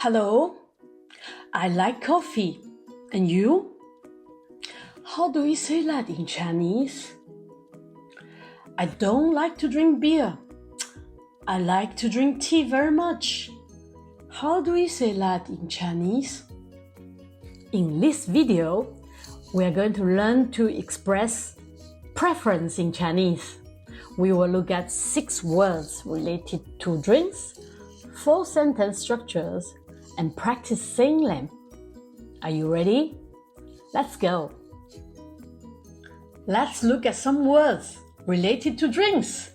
Hello, I like coffee. And you? How do we say that in Chinese? I don't like to drink beer. I like to drink tea very much. How do we say that in Chinese? In this video, we are going to learn to express preference in Chinese. We will look at 6 words related to drinks, 4 sentence structures, and practice saying them. Are you ready? Let's go. Let's look at some words related to drinks.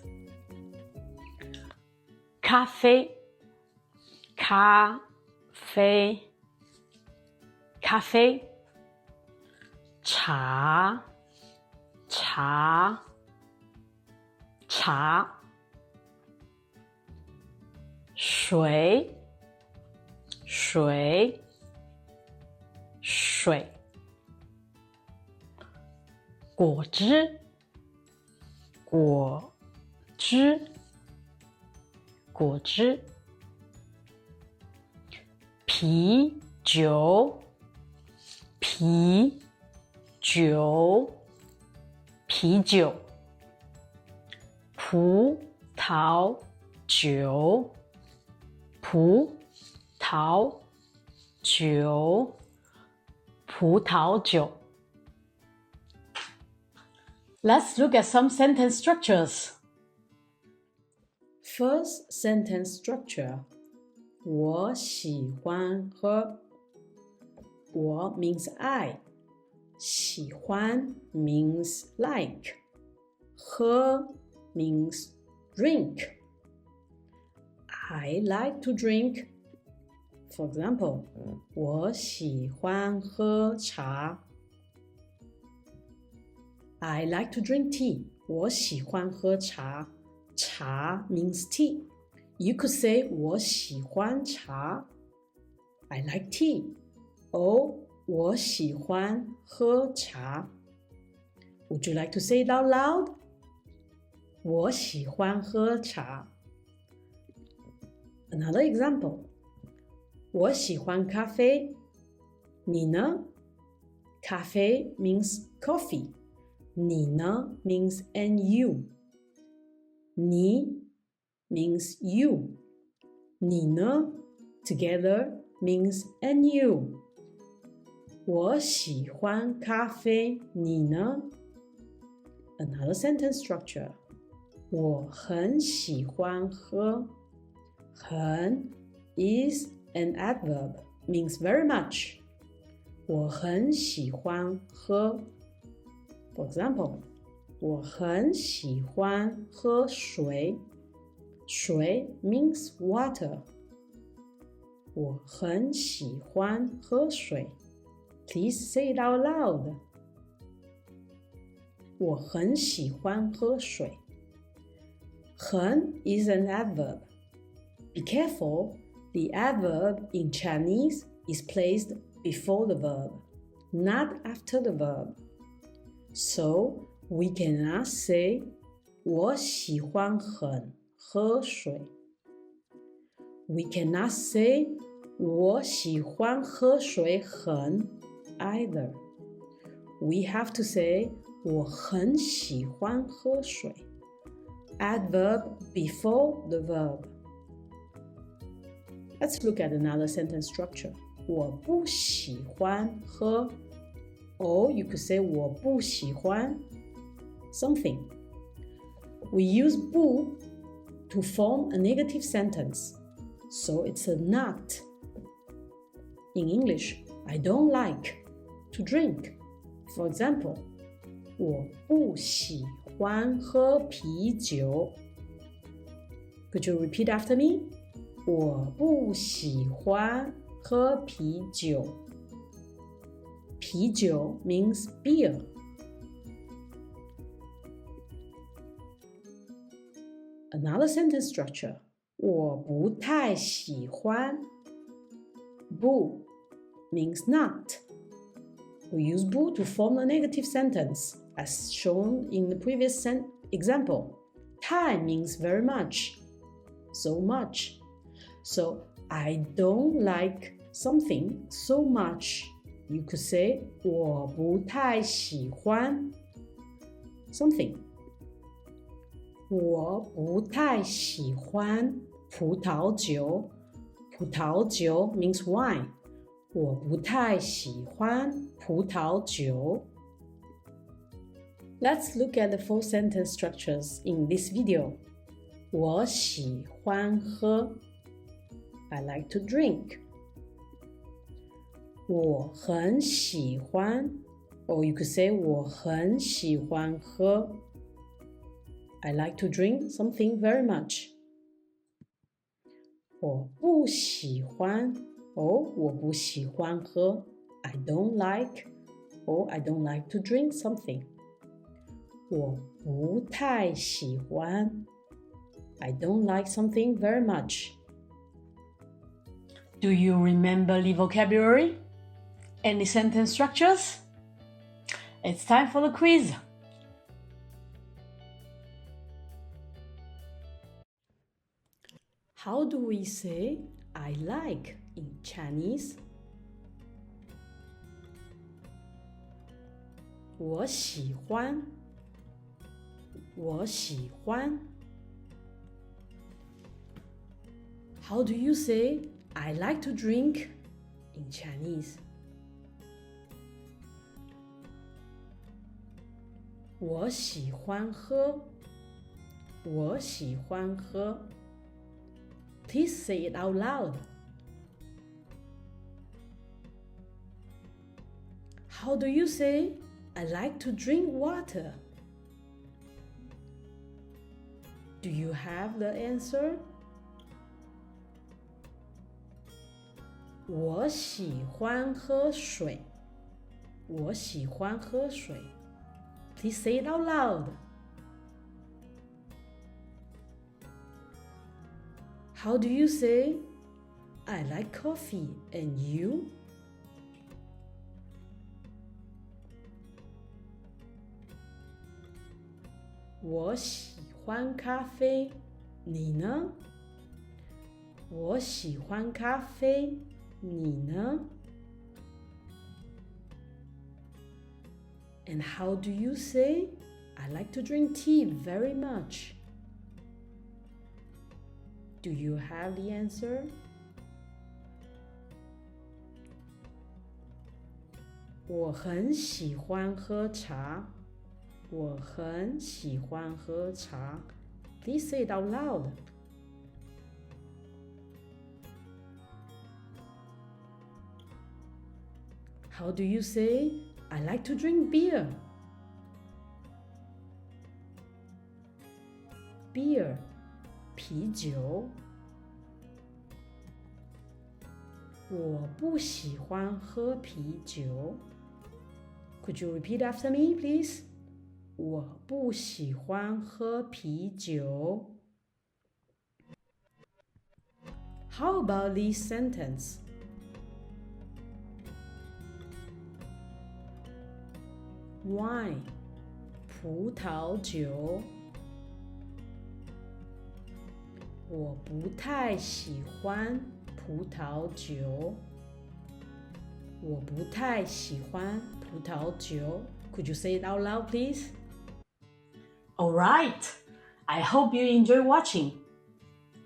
咖啡，咖啡，咖啡。茶，茶，茶。水，水，水。果汁，果汁，果汁。啤酒，啤酒，啤酒。葡萄酒，葡萄酒，葡萄酒。Let's look at some sentence structures. First sentence structure. 我喜欢喝。我 means I. 喜欢 means like. 喝 means drink. I like to drink. For example, 我喜欢喝茶。I like to drink tea. 我喜欢喝茶。茶 means tea. You could say 我喜欢茶。I like tea. Or 我喜欢喝茶。Would you like to say it out loud? 我喜欢喝茶。Another example. 我喜欢咖啡。你呢？咖啡 means coffee. 你呢 means and you. 你 means you. 你呢 together means and you. 我喜欢咖啡，你呢？ Another sentence structure. 我很喜欢喝。很 is an adverb, means very much. 我很喜欢喝。For example, 我很喜欢喝水。水 means water. 我很喜欢喝水。Please say it out loud. 我很喜欢喝水。很 is an adverb. Be careful, the adverb in Chinese is placed before the verb, not after the verb. So, we cannot say 我喜欢很喝水。We cannot say 我喜欢喝水很 either. We have to say 我很喜欢喝水。Adverb before the verb. Let's look at another sentence structure. 我不喜欢喝。Or you could say 我不喜欢 something. We use 不 to form a negative sentence. So it's a not. In English, I don't like to drink. For example, 我不喜欢喝啤酒。Could you repeat after me? 我不喜欢喝啤酒。啤酒 means beer. Another sentence structure. 我不太喜欢。不 means not. We use 不 to form a negative sentence, as shown in the previous example. 太 means very much. So much. So I don't like something so much. You could say 我不太喜欢 something. 我不太喜欢葡萄酒。葡萄酒 means wine. 我不太喜欢葡萄酒。Let's look at the full sentence structures in this video. 我喜欢喝 I like to drink. 我很喜欢 or you could say 我很喜欢喝 I like to drink something very much. 我不喜欢 or 我不喜欢喝 I don't like or I don't like to drink something. 我不太喜欢 I don't like something very much. Do you remember the vocabulary? Any sentence structures? It's time for the quiz. How do we say I like in Chinese? 我喜欢我喜欢 How do you say I like to drink in Chinese? 我喜欢喝我喜欢喝 Please say it out loud. How do you say I like to drink water? Do you have the answer? 我喜欢喝水我喜欢喝水 Please say it out loud. How do you say I like coffee and you? 我喜欢咖啡你呢我喜欢咖啡你呢 And how do you say I like to drink tea very much? Do you have the answer? 我很喜欢喝茶我很喜欢喝茶 Please say it out loud. How do you say I like to drink beer? Beer, 啤酒。我不喜欢喝啤酒。Could you repeat after me, please? 我不喜欢喝啤酒。How about this sentence? Wine, 葡萄酒。我不太喜欢葡萄酒。我不太喜欢葡萄酒。Could you say it out loud, please? Alright, I hope you enjoy watching.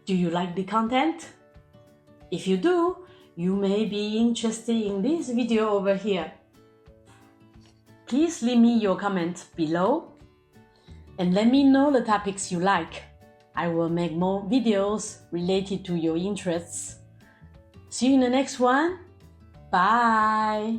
Do you like the content? If you do, you may be interested in this video over here. Please leave me your comment below and let me know the topics you like. I will make more videos related to your interests. See you in the next one. Bye!